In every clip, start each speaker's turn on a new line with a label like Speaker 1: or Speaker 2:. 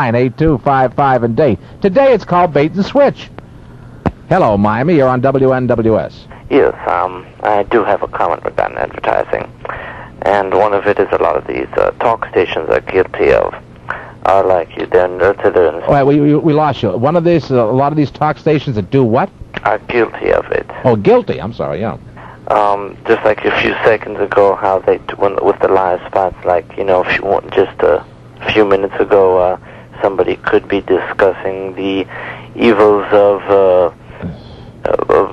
Speaker 1: 8255 and date. Today it's called Bait and Switch. Hello, Miami. You're on WNWS.
Speaker 2: Yes, I do have a comment regarding advertising. And one of it is a lot of these talk stations are guilty of. Are like you, they're
Speaker 1: Wait, we lost you. One of these, a lot of these talk stations that do what?
Speaker 2: Are guilty of it.
Speaker 1: Oh, guilty. I'm sorry, yeah.
Speaker 2: Just like a few seconds ago, how they, with the live spots, like, you know, if you want just a few minutes ago, somebody could be discussing the evils of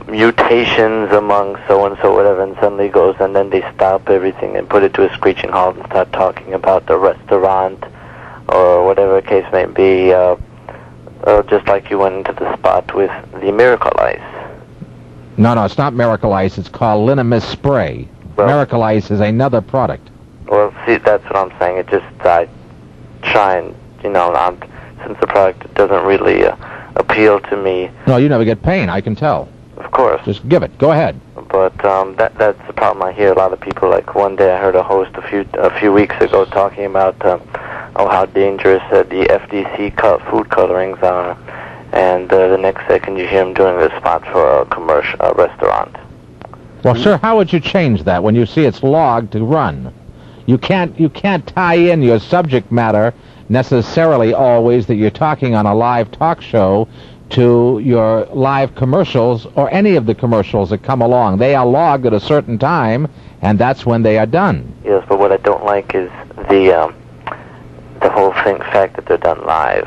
Speaker 2: mutations among so-and-so, whatever, and suddenly goes, and then they stop everything and put it to a screeching halt and start talking about the restaurant or whatever the case may be, just like you went into the spot with the Miracle Ice.
Speaker 1: No, it's not Miracle Ice. It's called Linamis Spray. Well, Miracle Ice is another product.
Speaker 2: Well, see, that's what I'm saying. It just, I try and, you know, since the product doesn't really appeal to me.
Speaker 1: No, you never get pain, I can tell.
Speaker 2: Of course.
Speaker 1: Just give it. Go ahead.
Speaker 2: But that's the problem. I hear a lot of people, like one day I heard a host a few weeks ago talking about how dangerous the FDC food colorings are, and the next second you hear him doing a spot for a commercial restaurant.
Speaker 1: Well, sir, how would you change that when you see it's logged to run? You can't tie in your subject matter necessarily always that you're talking on a live talk show to your live commercials or any of the commercials that come along. They are logged at a certain time, and that's when they are done.
Speaker 2: Yes, but what I don't like is the whole fact that they're done live.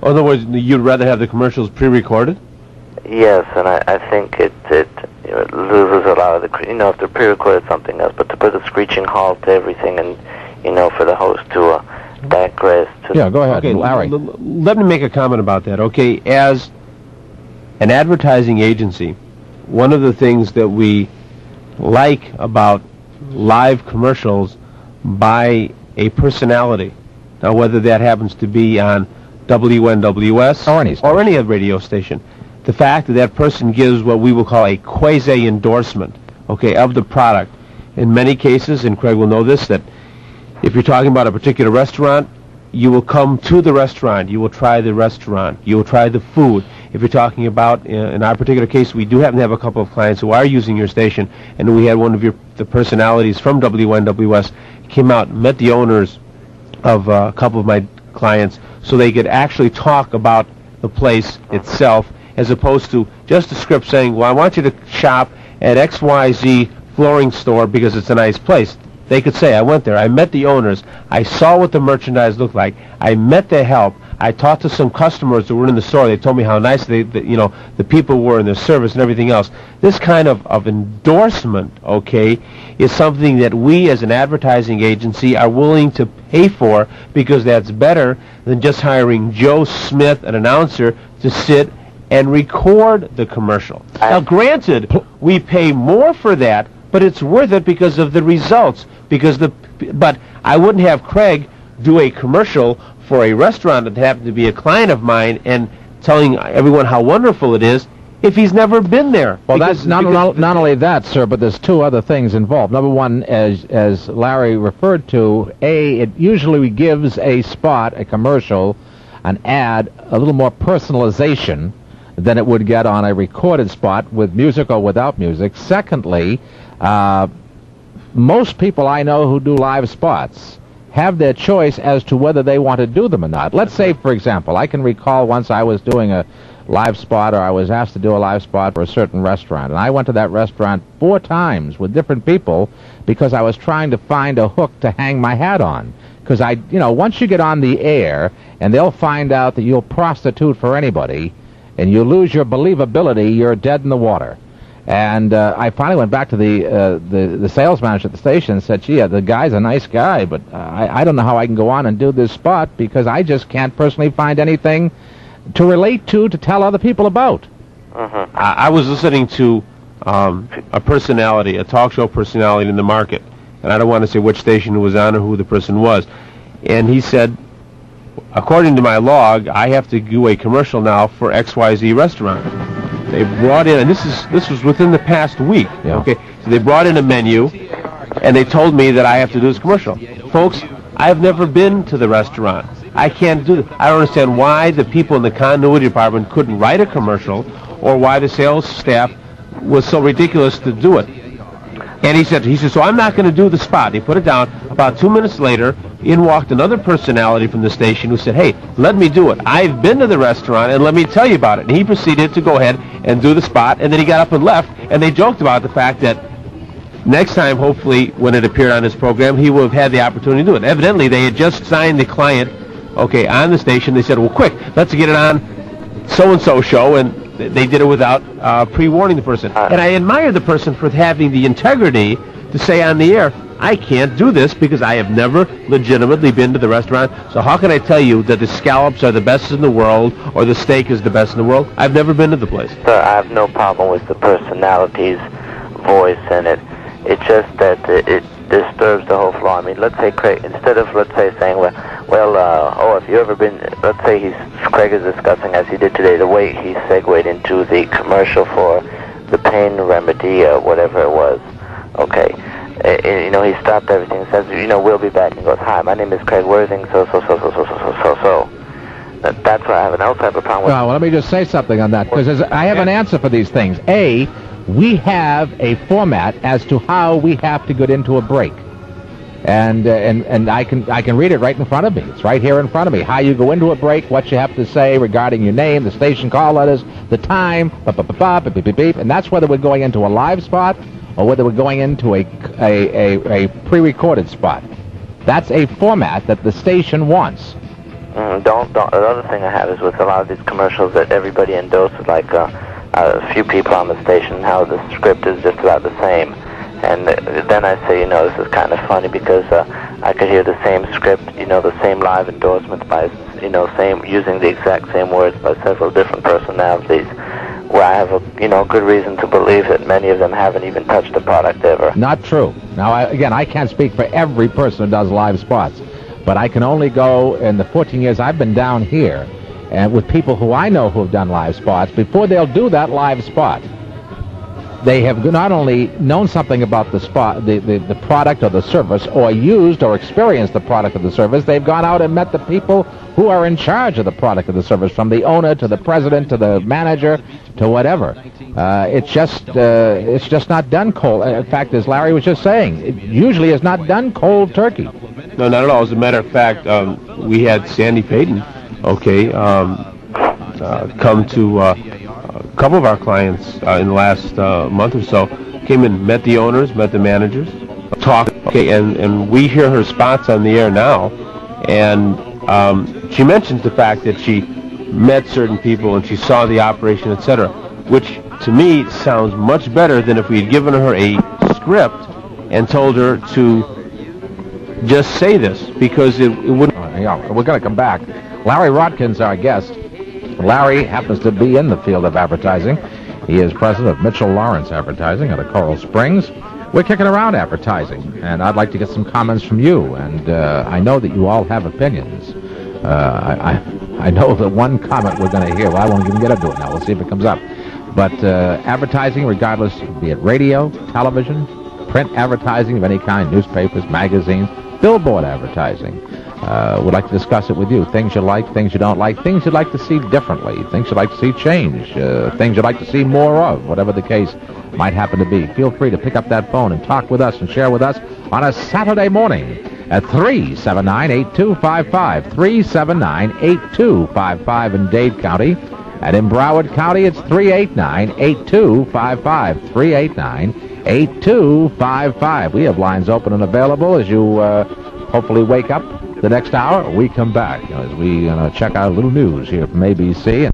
Speaker 3: In other words, you'd rather have the commercials pre-recorded?
Speaker 2: Yes, and I think it loses a lot of the, you know, if they're pre-recorded something else, but to put a screeching halt to everything and, you know, for the host to digress.
Speaker 1: Yeah, go ahead,
Speaker 3: okay,
Speaker 1: Larry.
Speaker 3: Let me make a comment about that. Okay, as an advertising agency, one of the things that we like about live commercials by a personality, now whether that happens to be on WNWS or any other radio station, the fact that that person gives what we will call a quasi-endorsement, okay, of the product. In many cases, and Craig will know this, that if you're talking about a particular restaurant, you will come to the restaurant, you will try the restaurant, you will try the food. If you're talking about, in our particular case, we do happen to have a couple of clients who are using your station, and we had one of the personalities from WNWS came out and met the owners of a couple of my clients so they could actually talk about the place itself, as opposed to just a script saying, well, I want you to shop at XYZ flooring store because it's a nice place. They could say, I went there, I met the owners, I saw what the merchandise looked like, I met their help, I talked to some customers who were in the store, they told me how nice the people were in their service and everything else. This kind of endorsement, okay, is something that we as an advertising agency are willing to pay for because that's better than just hiring Joe Smith, an announcer, to sit and record the commercial. Now, granted, we pay more for that, but it's worth it because of the results. But I wouldn't have Craig do a commercial for a restaurant that happened to be a client of mine and telling everyone how wonderful it is if he's never been there.
Speaker 1: Well, that's not only that, sir, but there's two other things involved. Number one, as Larry referred to, it usually gives a spot, a commercial, an ad, a little more personalization than it would get on a recorded spot with music or without music. Secondly, most people I know who do live spots have their choice as to whether they want to do them or not. Let's say, for example, I can recall once I was doing a live spot, or I was asked to do a live spot for a certain restaurant, and I went to that restaurant 4 times with different people because I was trying to find a hook to hang my hat on. Because once you get on the air and they'll find out that you'll prostitute for anybody and you lose your believability, you're dead in the water. And I finally went back to the sales manager at the station and said, gee, the guy's a nice guy, but I don't know how I can go on and do this spot because I just can't personally find anything to relate to tell other people about.
Speaker 3: I was listening to a personality, a talk show personality in the market, and I don't want to say which station it was on or who the person was, and he said, according to my log, I have to do a commercial now for XYZ restaurant. They brought in, and this was within the past week, okay, so they brought in a menu, and they told me that I have to do this commercial. Folks, I have never been to the restaurant. I can't do that. I don't understand why the people in the continuity department couldn't write a commercial, or why the sales staff was so ridiculous to do it. And he said, so I'm not going to do the spot. He put it down. About 2 minutes later, in walked another personality from the station who said, hey, let me do it. I've been to the restaurant, and let me tell you about it. And he proceeded to go ahead and do the spot, and then he got up and left, and they joked about the fact that next time, hopefully, when it appeared on his program, he would have had the opportunity to do it. Evidently, they had just signed the client, on the station. They said, well, quick, let's get it on so-and-so show, and they did it without pre-warning the person. And I admire the person for having the integrity to say on the air, I can't do this because I have never legitimately been to the restaurant. So how can I tell you that the scallops are the best in the world or the steak is the best in the world? I've never been to the place.
Speaker 2: Sir, I have no problem with the personality's voice in it. It's just that it disturbs the whole flow. I mean, let's say Craig, instead of, let's say, saying, if you ever been, let's say Craig is discussing, as he did today, the way he segued into the commercial for the pain remedy, whatever it was, okay. He stopped everything and says, we'll be back. And goes, hi, my name is Craig Worthing, so. That's why I have an else type of problem with.
Speaker 1: Well, let me just say something on that, because I have an answer for these things. A, we have a format as to how we have to get into a break. And I can read it right in front of me. It's right here in front of me. How you go into a break, what you have to say regarding your name, the station call letters, the time, beep, beep, beep, and that's whether we're going into a live spot or whether we're going into a pre-recorded spot. That's a format that the station wants.
Speaker 2: Another thing I have is with a lot of these commercials that everybody endorses, like a few people on the station, how the script is just about the same. And then I say, this is kind of funny because I could hear the same script, the same live endorsements by, using the exact same words by several different personalities, where I have a, good reason to believe that many of them haven't even touched the product ever.
Speaker 1: Not true. Now, I can't speak for every person who does live spots, but I can only go in the 14 years I've been down here, and with people who I know who have done live spots, before they'll do that live spot, they have not only known something about the spot, the product or the service, or used or experienced the product or the service. They've gone out and met the people who are in charge of the product or the service, from the owner to the president to the manager to whatever. It's just not done cold. In fact, as Larry was just saying, it usually is not done cold turkey.
Speaker 3: No, not at all. As a matter of fact, we had Sandy Payton, come to a couple of our clients in the last month or so. Came in, met the owners, met the managers, talked. And we hear her spots on the air now, and she mentions the fact that she met certain people and she saw the operation, etc., which to me sounds much better than if we had given her a script and told her to just say this, because it wouldn't.
Speaker 1: We're going to come back. Larry Rodkin's our guest. Larry happens to be in the field of advertising. He is president of Mitchell Lawrence Advertising out of Coral Springs. We're kicking around advertising, and I'd like to get some comments from you. And I know that you all have opinions. I know that one comment we're going to hear, well, I won't even get into it now. We'll see if it comes up. But advertising, regardless, be it radio, television, print advertising of any kind, newspapers, magazines, billboard advertising. Would like to discuss it with you. Things you like, things you don't like, things you'd like to see differently, things you'd like to see change, things you'd like to see more of, whatever the case might happen to be. Feel free to pick up that phone and talk with us and share with us on a Saturday morning at 379-8255, 379-8255 in Dade County. And in Broward County, it's 389-8255, 389-8255. We have lines open and available as you hopefully wake up the next hour. We come back as we check out a little news here from ABC.